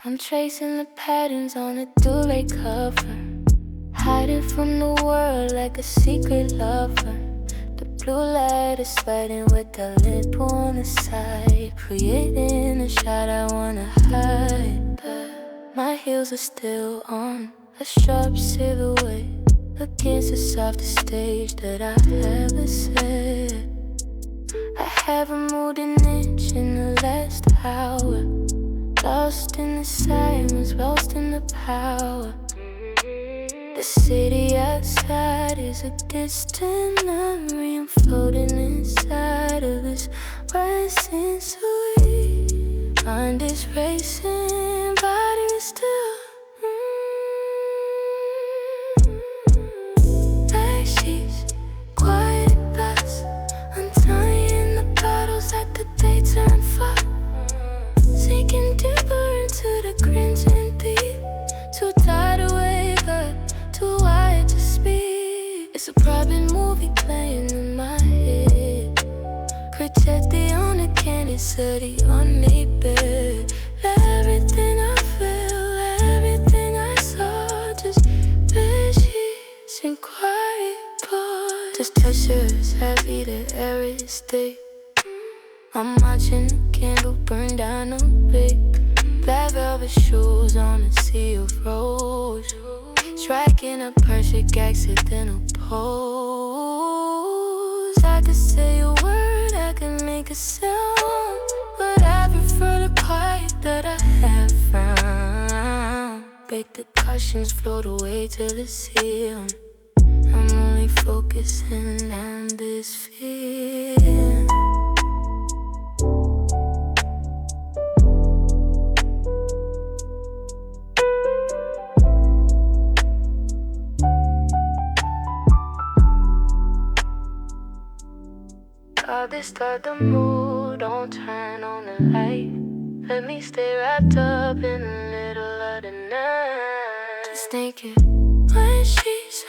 I'm tracing the patterns on a duvet cover, hiding from the world like a secret lover. The blue light is sweating with the lip on the side, creating a shot I wanna hide. But my heels are still on, a sharp silhouette against the softest stage that I ever set. I haven't moved an inch in the last hour, lost in the silence, lost in the power. The city outside is a distant memory. I'm floating inside of this rising sweet. Mind is racing, body is still. Like she's quiet best, untying the bottles that the day turned far. Sinking deeper into the crimson deep. Too tired to wake up, too wired to speak. It's a private movie playing in my head, protected on a candy city unmade bed. Everything I feel, everything I saw, just bed sheets and quiet parts. Just textures heavy, the air is thick. I'm watching the candle burn down on big black velvet shoes on a sea of rose, striking a perfect accidental pose. I could say a word, I could make a sound, but I prefer the quiet that I have found. Break the cushions, float away to the ceiling. I'm only focusing on this feeling. God, disturb the mood, don't turn on the light. Let me stay wrapped up in the middle of the night. Just thinking, when she's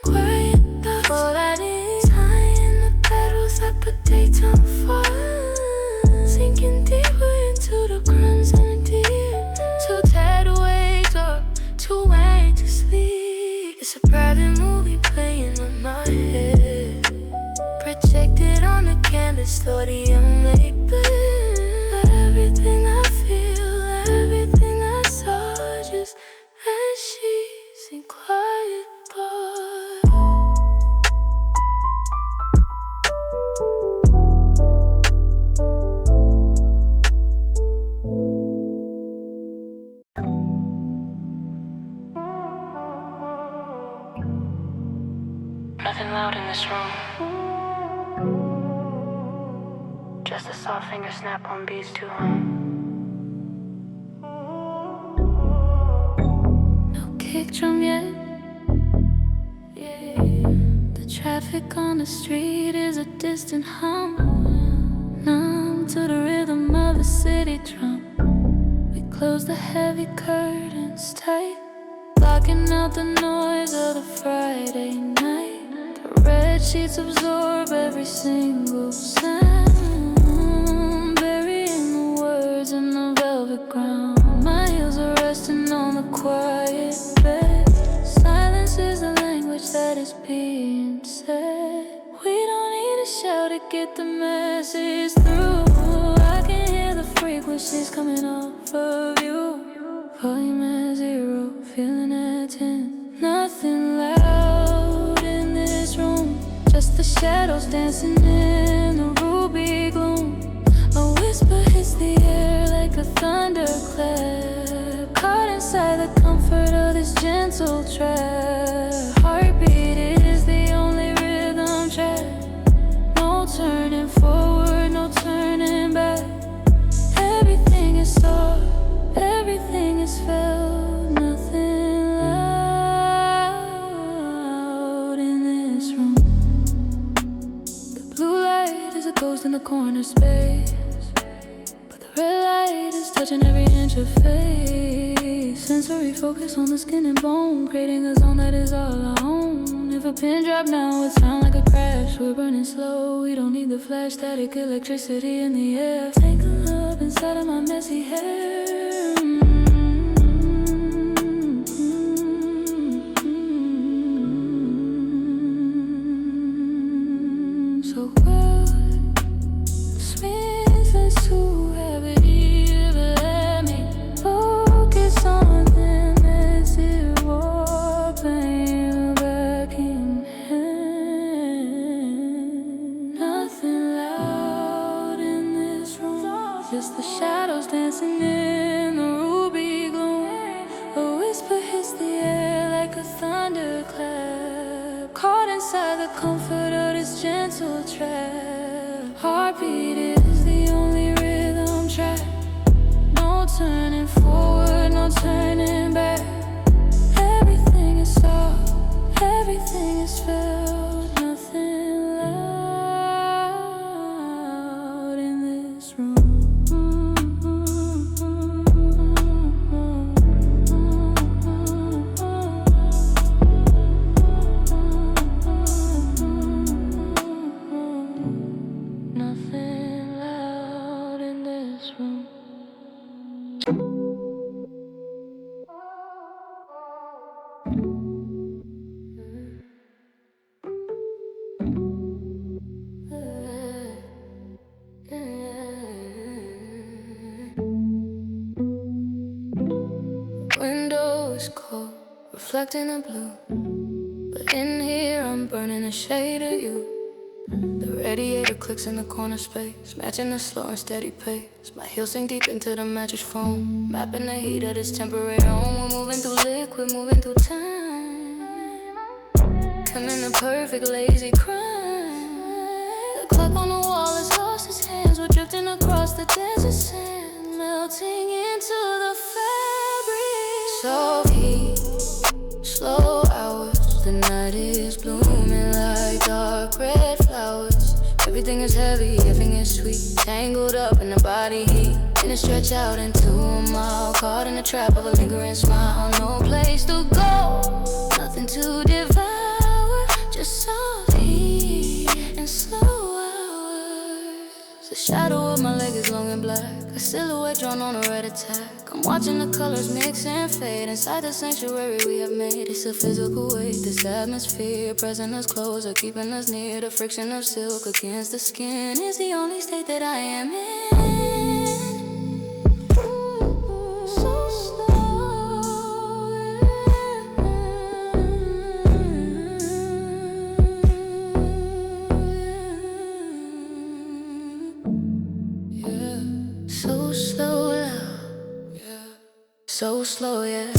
quiet, that's all I need. Tying the petals up a daytime fire, sinking deeper into the crimson deep. Too tired to wake up, too wide to sleep. It's a private movie playing in my head, projected on the canvas, thought he unmade bed. Everything I feel, everything I saw, just as she's in quiet part. Nothing loud in this room, just a soft finger snap on beats too home. No kick drum yet. Yeah. The traffic on the street is a distant hum, numb to the rhythm of the city drum. We close the heavy curtains tight, blocking out the noise of the Friday night. The red sheets absorb every single sound, burying the words in the velvet ground. My heels are resting on the quiet bed. Silence is the language that is being said. We don't need to shout to get the message through. I can hear the frequencies coming off of you. Volume at 0, feeling at 10. Nothing loud in this room, just the shadows dancing in the ruby gloom. A whisper hits the air like a thunderclap, caught inside the comfort of this gentle trap. Heartbeat is the only rhythm track. No turning forward, no turning back. Everything is soft, everything is felt. Nothing loud in this room. The blue light is a ghost in the corner space, but the red light is touching every inch of face. Sensory focus on the skin and bone, creating a zone that is all our own. If a pin drop now, it sound like a crash. We're burning slow, we don't need the flash. Static electricity in the air, tangled up inside of my messy hair. Just the shadows dancing in the ruby glow. A whisper hits the air like a thunderclap, caught inside the comfort of this gentle trap. Heartbeat is the only rhythm track. No turning forward, no turning back. Everything is soft, everything is felt. Nothing loud in this room. Nothing loud in this room. Window is cold, reflecting the blue, but in here I'm burning a shade of you. The radiator clicks in the corner space, matching the slow and steady pace. My heels sink deep into the mattress foam, mapping the heat of this temporary home. We're moving through liquid, moving through time, coming a perfect lazy crime. The clock on the wall has lost its hands. We're drifting across the desert sand, melting into the fabric. Soft heat, slow hours. The night is blooming like dark red flowers. Everything is heavy, everything is sweet, tangled up in the body heat. And it stretch out into a mile, caught in the trap of a lingering smile. No place to go, nothing to devour, just soft heat and slow hours. The shadow of my leg is long and black, a silhouette drawn on a red attack. I'm watching the colors mix and fade inside the sanctuary we have made. It's a physical weight, this atmosphere pressing us closer, keeping us near. The friction of silk against the skin is the only state that I am in. So slow, yeah. So slow, yeah. So slow, yeah.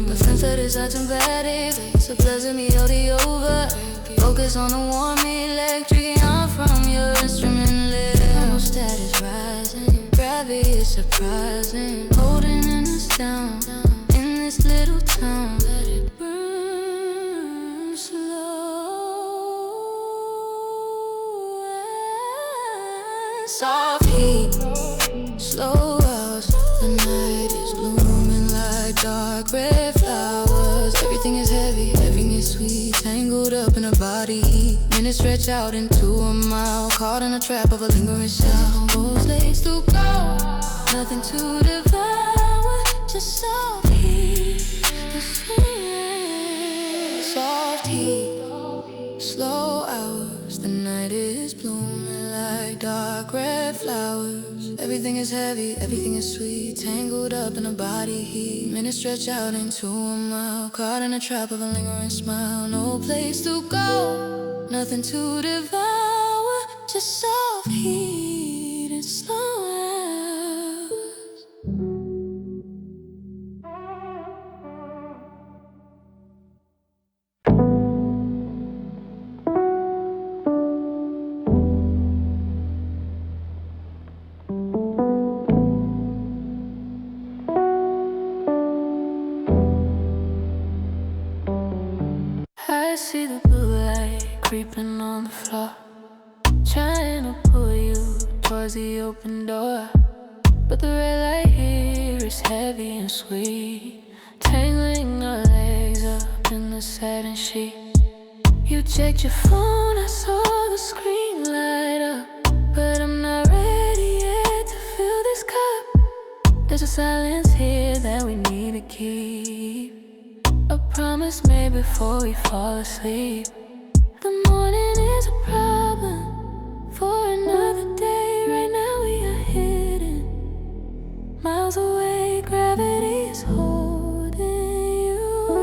The fence that is acting bad, it's a pleasant melody over. Focus on the warm electric yarn from your instrument lid. Thermostat is rising, gravity is surprising, holding us down in this little town. Let it burn slow and soft heat, slow hours. The night is blooming like dark red flowers. Everything is heavy, everything is sweet, tangled up in a body heat. Minutes stretch out into a mile, caught in a trap of a lingering sound. Those days to go, nothing to devour, just soft heat and sweet. Soft heat, slow hours. The night is blooming like dark red flowers. Everything is heavy, everything is sweet, tangled up in a body heat. Minutes stretch out into a mile, caught in a trap of a lingering smile. No place to go, nothing to devour, just soft heat and slow hours. I see the blue light creeping on the floor, trying to pull you towards the open door. But the red light here is heavy and sweet, tangling our legs up in the satin sheet. You checked your phone, I saw the screen light up, but I'm not ready yet to fill this cup. There's a silence here that we need to keep, a promise made before we fall asleep. The morning is a problem for another day. Right now we are hidden miles away. Gravity is holding you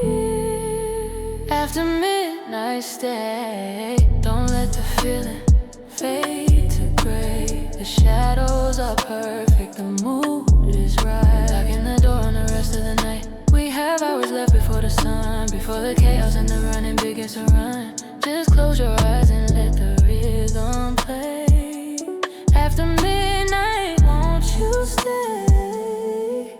here. After midnight stay, don't let feeling fade to gray. The shadows are perfect, the mood is right. Locking the door on the rest of the night. We have hours left before the sun, before the chaos and the running begins to run. Just close your eyes and let the rhythm play. After midnight, won't you stay?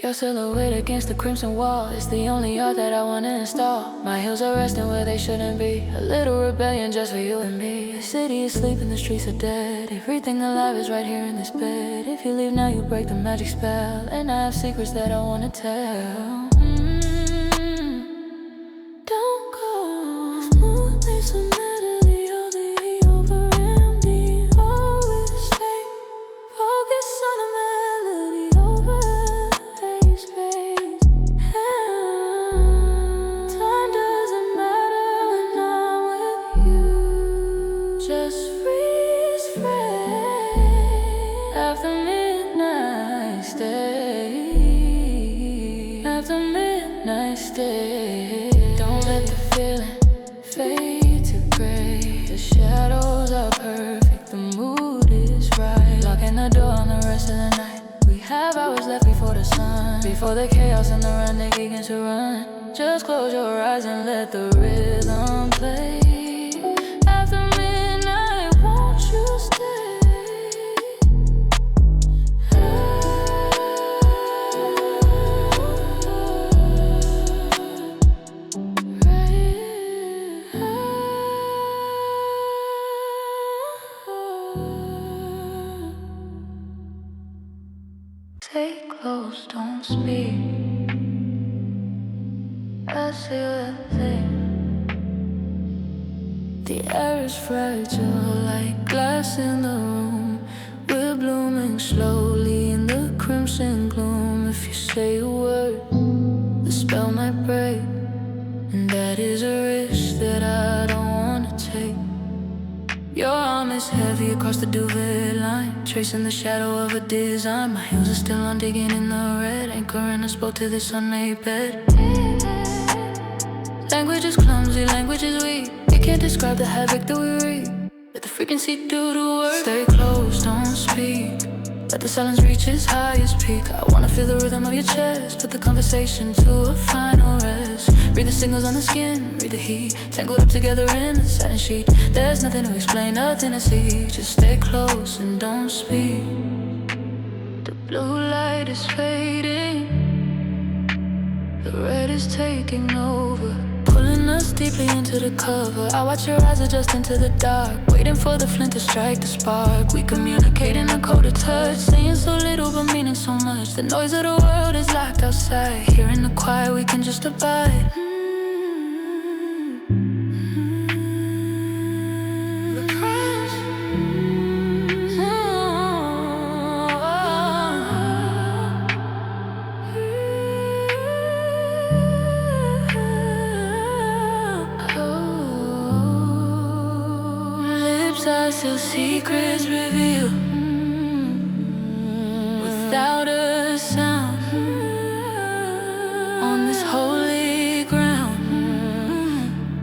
Your silhouette against the crimson wall is the only art that I wanna install. My heels are resting where they shouldn't be. A little rebellion just for you and me. The city is sleeping, the streets are dead. Everything alive is right here in this bed. If you leave now, you break the magic spell. And I have secrets that I wanna tell. Don't go. Smooth lace of melody, all the heat over empty. Always stay focused on a melody over space. Time doesn't matter when I'm with you. Just freeze frame. After midnight, stay. After midnight, stay. Don't let the feeling fade to gray. The shadows are perfect, the mood is right. Locking the door on the rest of the night. We have hours left before the sun, before the chaos and the run they begin to run. Just close your eyes and let the rhythm play. After midnight, won't you stay? Stay close, don't speak. I see a thing. The air is fragile like glass in the room. We're blooming slowly in the crimson gloom. If you say a word, the spell might break. And that is a risk that I don't wanna take. Your arm is heavy across the duvet line, tracing the shadow of a design. My heels are still on, digging in the red, anchoring us both to this unmade bed. Language is clumsy, language is weak. You can't describe the havoc that we reap. Let the frequency do the work. Stay close, don't speak. Let the silence reach its highest peak. I wanna feel the rhythm of your chest. Put the conversation to a final rest. Read the signals on the skin, read the heat. Tangled up together in a satin sheet. There's nothing to explain, nothing to see. Just stay close and don't speak. The blue light is fading. The red is taking over, pulling us deeply into the cover. I watch your eyes adjust into the dark, waiting for the flint to strike the spark. We communicate in a code of touch, saying so little but meaning so much. The noise of the world is locked outside. Here in the quiet we can just abide. I still secrets reveal without a sound on this holy ground.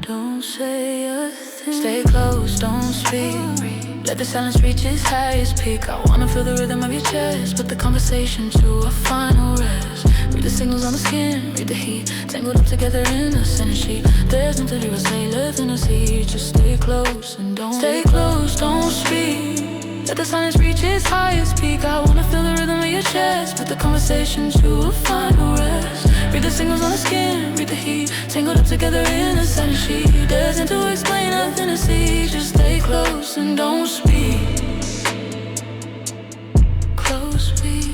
Don't say a thing. Stay close, don't speak. Let the silence reach its highest peak. I wanna feel the rhythm of your chest. Put the conversation to a final rest. Read the signals on the skin, read the heat. Tangled up together in a center sheet. There's nothing to say left in the sea. Just stay close and don't stay close, don't speak. Let the silence reach its highest peak. I wanna feel the rhythm of your chest. Put the conversation to a final rest. Read the signals on the skin, read the heat. Tangled up together in a center sheet. There's nothing to explain, nothing to see. Just stay close and don't speak. Close speak.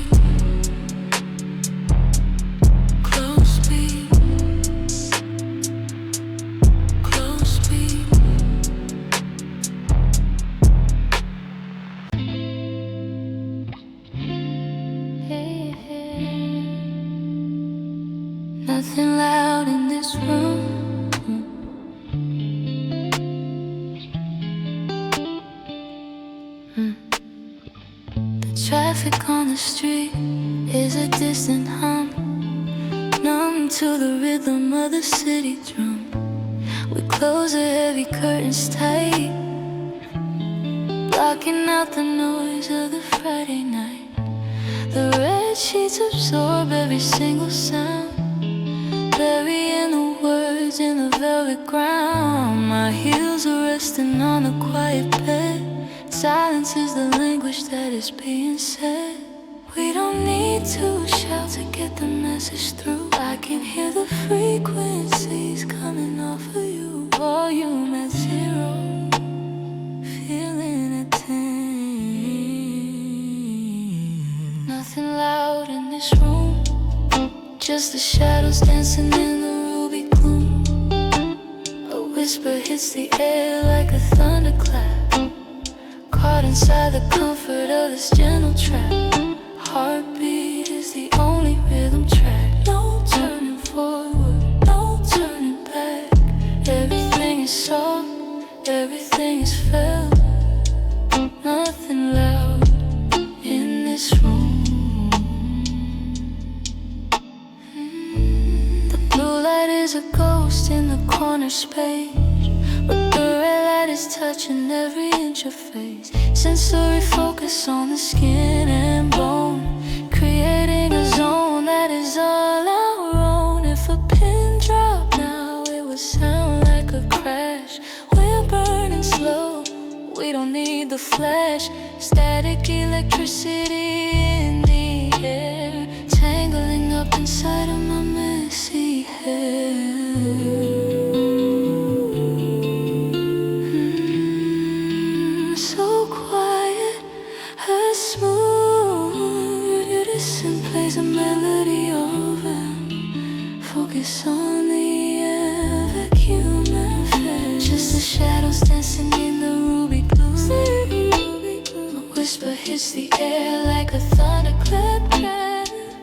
Nothing loud in this room. The traffic on the street is a distant hum, numb to the rhythm of the city drum. We close the heavy curtains tight, blocking out the noise of the Friday night. The red sheets absorb every single sound, burying the words in the velvet ground. My heels are resting on the quiet bed. Silence is the language that is being said. We don't need to shout to get the message through. I can hear the frequencies coming off of you. Volume at 0, feeling at 10. Nothing loud in this room, just the shadows dancing in the ruby gloom. A whisper hits the air like a thunderclap, caught inside the comfort of this gentle trap. Heartbeat is the only rhythm track. No turning forward, no turning back. Everything is soft, everything is felt. Nothing loud in this room. The blue light is a ghost in the corner space, but the red light is touching every inch of face. Sensory focus on the skin and bone, creating a zone that is all our own. If a pin dropped now, it would sound like a crash. We're burning slow, we don't need the flash. Static electricity in the air, tangling up inside of my messy hair. So quiet, her smooth. You listen, plays a melody over. Focus on the air, vacuum and flare. Just the shadows dancing in the ruby gloom. A whisper hits the air like a thunderclap,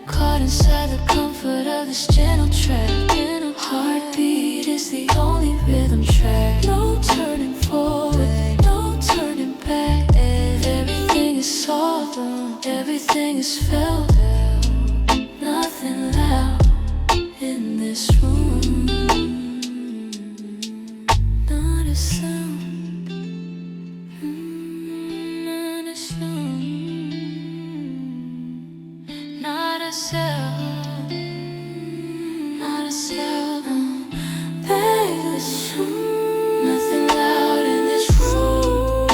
caught inside the comfort of this gentle track. Heartbeat is the only rhythm track. No turning forward, no turning back. Everything is soft, everything is felt. Nothing loud in this room. Not a sound, not a sound, not a sound, not a sound. There's nothing loud in this room,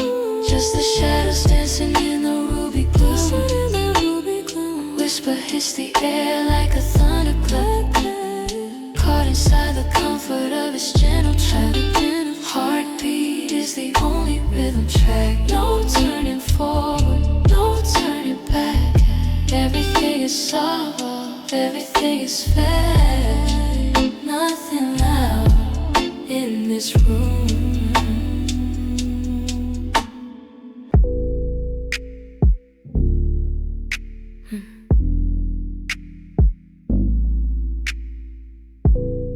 just the shadows dancing in the ruby gloom. Whisper hits the air like a thunderclap, caught inside the comfort of its gentle trap. Heartbeat is the only rhythm track. No turning forward, no turning back. Everything is soft, everything is fair. Nothing loud in this room.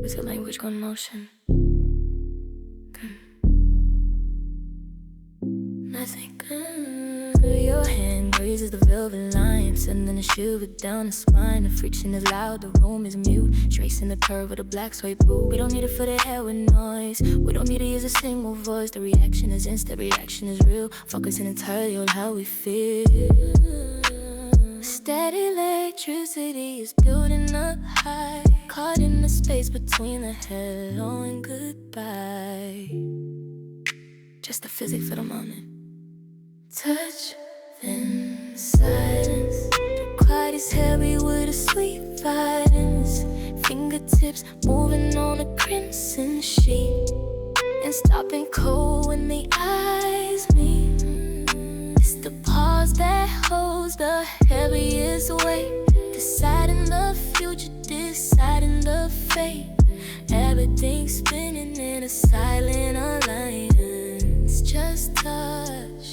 With your language gone motion. Nothing. Your hand grazes the velvet line, sending a shiver down the spine. The friction is loud, the room is mute, tracing the curve of the black suede boot. We don't need to fill the air with noise, we don't need to use a single voice. The reaction is instant, reaction is real, focusing entirely on how we feel. Steady electricity is building up high, caught in the space between the hello and goodbye. Just the physics of the moment. Touch, then silence. The quiet is heavy with a sweet violence. Fingertips moving on a crimson sheet, and stopping cold when the eyes meet. It's the pause that holds the heaviest weight, deciding the future, deciding the fate. Everything's spinning in a silent alliance. Just touch,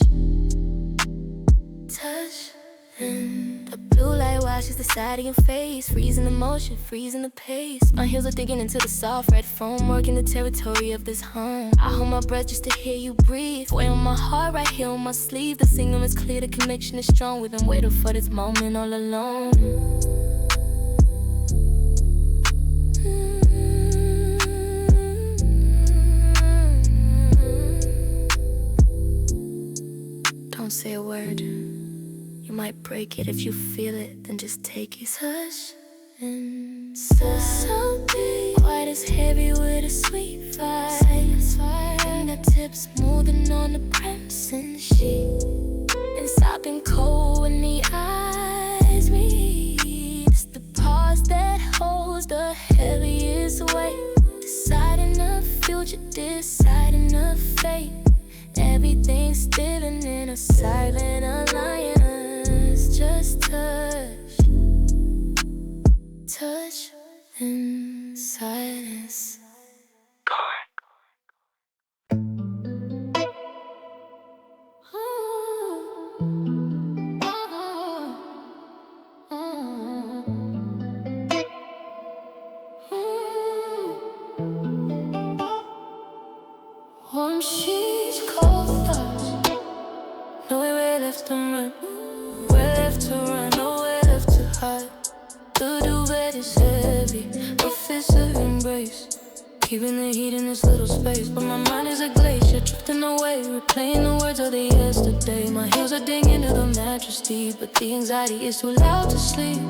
touch, and the blue light washes the side of your face, freezing the motion, freezing the pace. My heels are digging into the soft red foam, working the territory of this home. I hold my breath just to hear you breathe. Weight on my heart, right here on my sleeve. The signal is clear, the connection is strong. We've been waiting for this moment all alone. Don't say a word. You might break it if you feel it, then just take it. Touch and something quite as heavy with a sweet vibe. Fingertips moving on the crimson sheet, and stopping cold when the eyes meet. It's the pause that holds the heaviest weight, deciding the future, deciding the fate. Everything's still in a silent alliance. Just touch and silence. Warm sheets, cold thoughts. Nowhere left to run, where left to run, nowhere left to hide. The duvet is heavy, a fist of embrace, keeping the heat in this little space. But my mind is a glacier, drifting away, replaying the words of the yesterday. My heels are digging into the mattress deep, but the anxiety is too loud to sleep.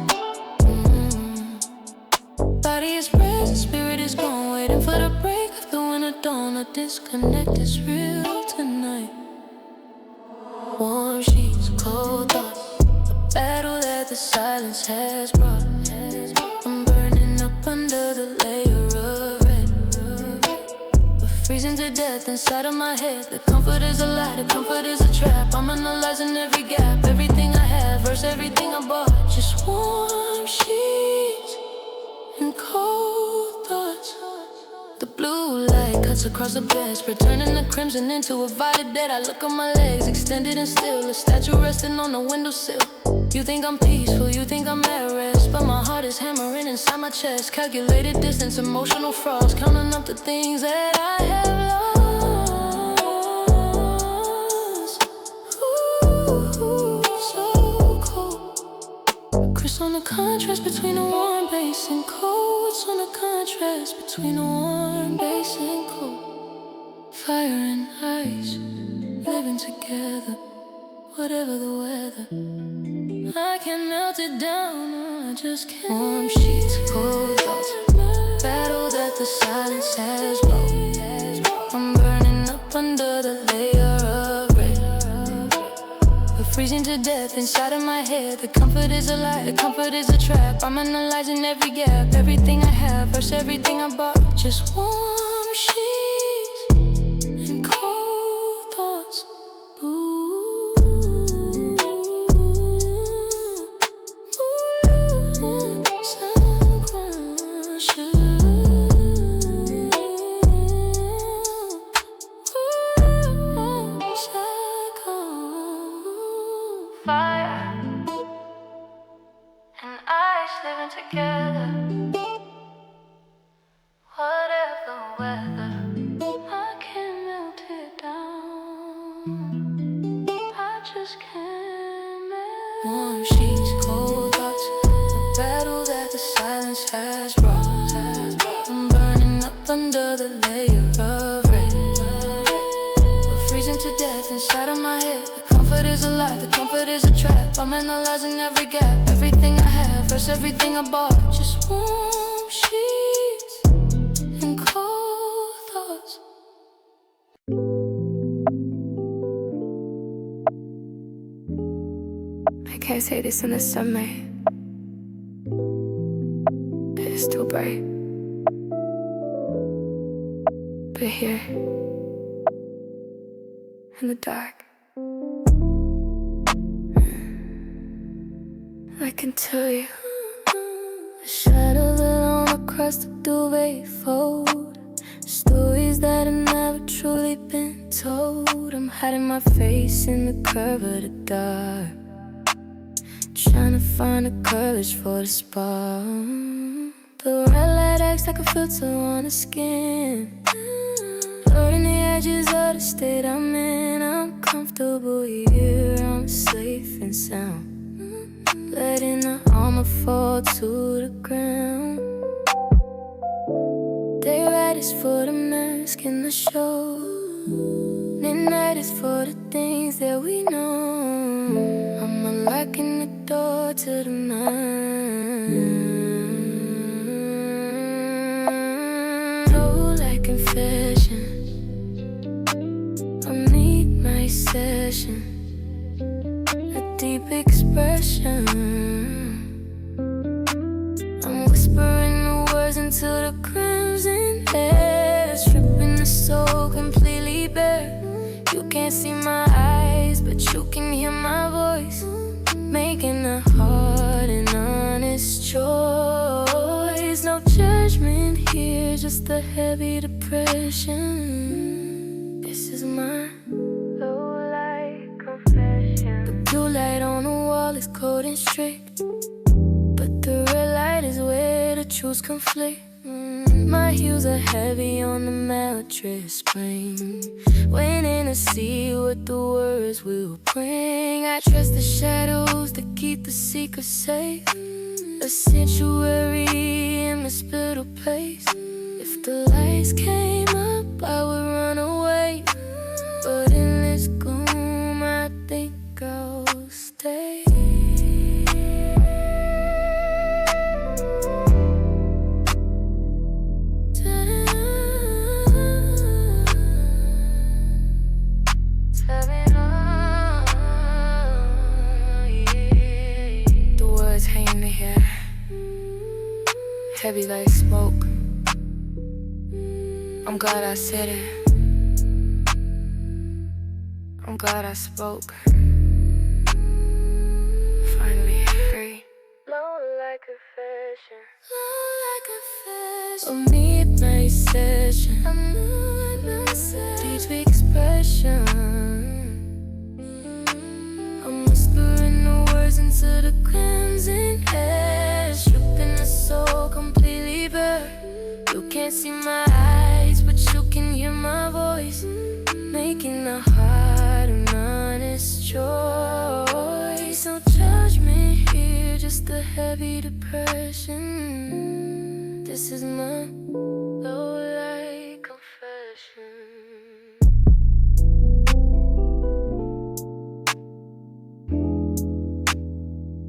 Body is present, spirit is gone, waiting for the break of the winter dawn. A disconnect is real tonight. Warm sheets, cold thoughts, a battle that the silence has brought. I'm burning up under the layer of red, but freezing to death inside of my head. The comfort is a lie, the comfort is a trap. I'm analyzing every gap, everything I have versus everything I bought. Just warm sheets and cold thoughts. The blue light cuts across the bedspread, turning the crimson into a violet dead. I look at my legs, extended and still, a statue resting on the windowsill. You think I'm peaceful, you think I'm at rest, but my heart is hammering inside my chest. Calculated distance, emotional frost, counting up the things that I have lost. Ooh, so cold. Chris on the contrast between the warm base and cold. What's on the contrast between the warm base and cold? Fire and ice, living together, whatever the weather. I can melt it down, I just can't. Warm sheets, cold thoughts, battle that the silence has blown. I'm burning up under the layer of red, but freezing to death inside of my head. The comfort is a lie, the comfort is a trap. I'm analyzing every gap, everything I have versus everything I bought. Just warm sheets and cold thoughts. Fire and ice living together, whatever weather. I can't melt it down, I just can't melt. Warm sheets, cold thoughts, the battle that the silence has brought. I'm burning up under the layer of red, but freezing to death inside of my head. The comfort is a lie, the comfort is a trap. I'm analyzing every gap, everything I have versus everything I bought. Just warm sheets and cold thoughts. I can't say this in the summer, it's too bright. But here, in the dark, I can tell you, a shadow that on across the duvet fold, stories that have never truly been told. I'm hiding my face in the curve of the dark, trying to find the courage for the spark. The red light acts like a filter on the skin, blurring the edges of the state I'm in. I'm comfortable here, I'm safe and sound, letting the armor fall to the ground. They write us for the mask in the show, they night is for the things that we know. I'm unlocking the door to the mind. Oh, like confession, I need my session, a deep expression. I'm whispering the words into the crimson air, stripping the soul completely bare. You can't see my eyes, but you can hear my voice, making a hard and honest choice. No judgment here, just a heavy depression. This is my low-light confession. The blue light on the wall is cold and strict, but the red light is where the truths conflict. My heels are heavy on the mattress spring, waiting to see what the words will bring. I trust the shadows to keep the secret safe, a sanctuary in this little place. If the lights came up, I would run away, but in this gloom, I think I'll stay. Hanging here, heavy like smoke. I'm glad I said it, I'm glad I spoke. Finally free. Low like confession, low like confession. A midnight session, deep expression. I'm whispering the words into the crimson air, stripping the soul completely bare. You can't see my eyes, but you can hear my voice, making a hard and honest choice. No judgment here, just a heavy depression. This is my low-light confession.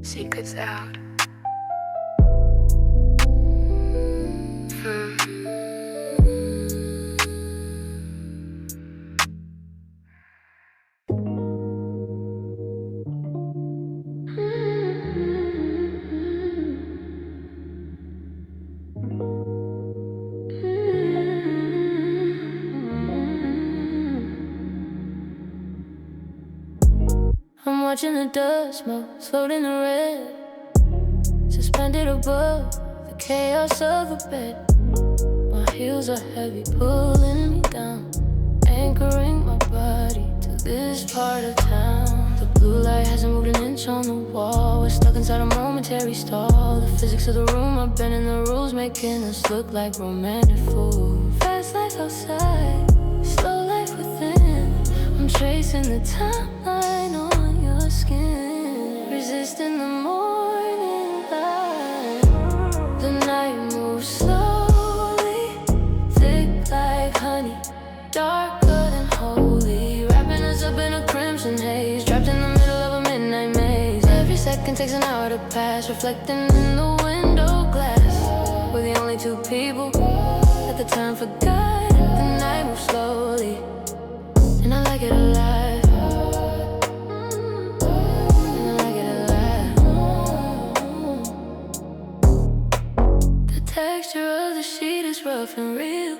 Secrets out. I'm watching the dust motes float in the red, suspended above the chaos of the bed. My heels are heavy, pulling me down, anchoring my body to this part of town. The blue light hasn't moved an inch on the wall. We're stuck inside a momentary stall. The physics of the room are bending the rules, making us look like romantic fools. Fast life outside, slow life within. I'm tracing the timeline on your skin, resisting the morning light. The night moves slowly, thick like honey, darker than holy, wrapping us up in a crimson haze, trapped in the middle of a midnight maze. Every second takes an hour to pass, reflecting in the window glass. We're the only two people that the time forgot. The night moves slowly, and I like it alive. Texture of the sheet is rough and real,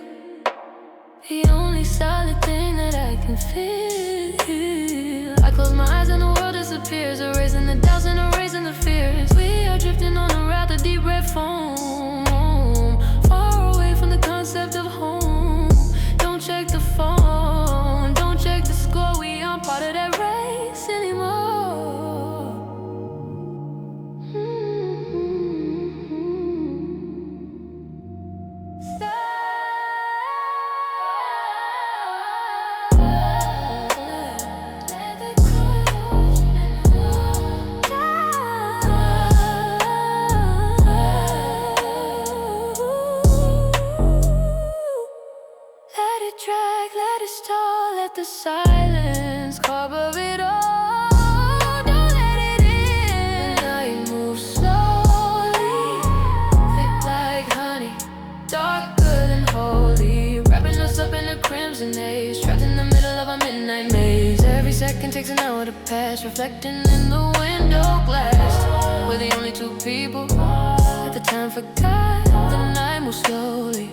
the only solid thing that I can feel. I close my eyes and the world disappears, erasing the doubts and erasing the fears. We are drifting on a raft of deep red foam, far away from the concept of home. Don't check the phone, don't check the score. We aren't part of that race anymore. mixing out with the past, reflecting in the window glass. We're the only two people at the time forgot. The night moves slowly,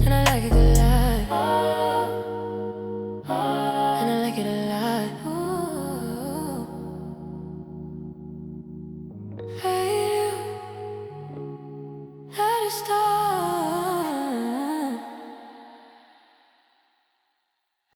and I like it alive. And I like it alive. Ooh. Hate you, let it start.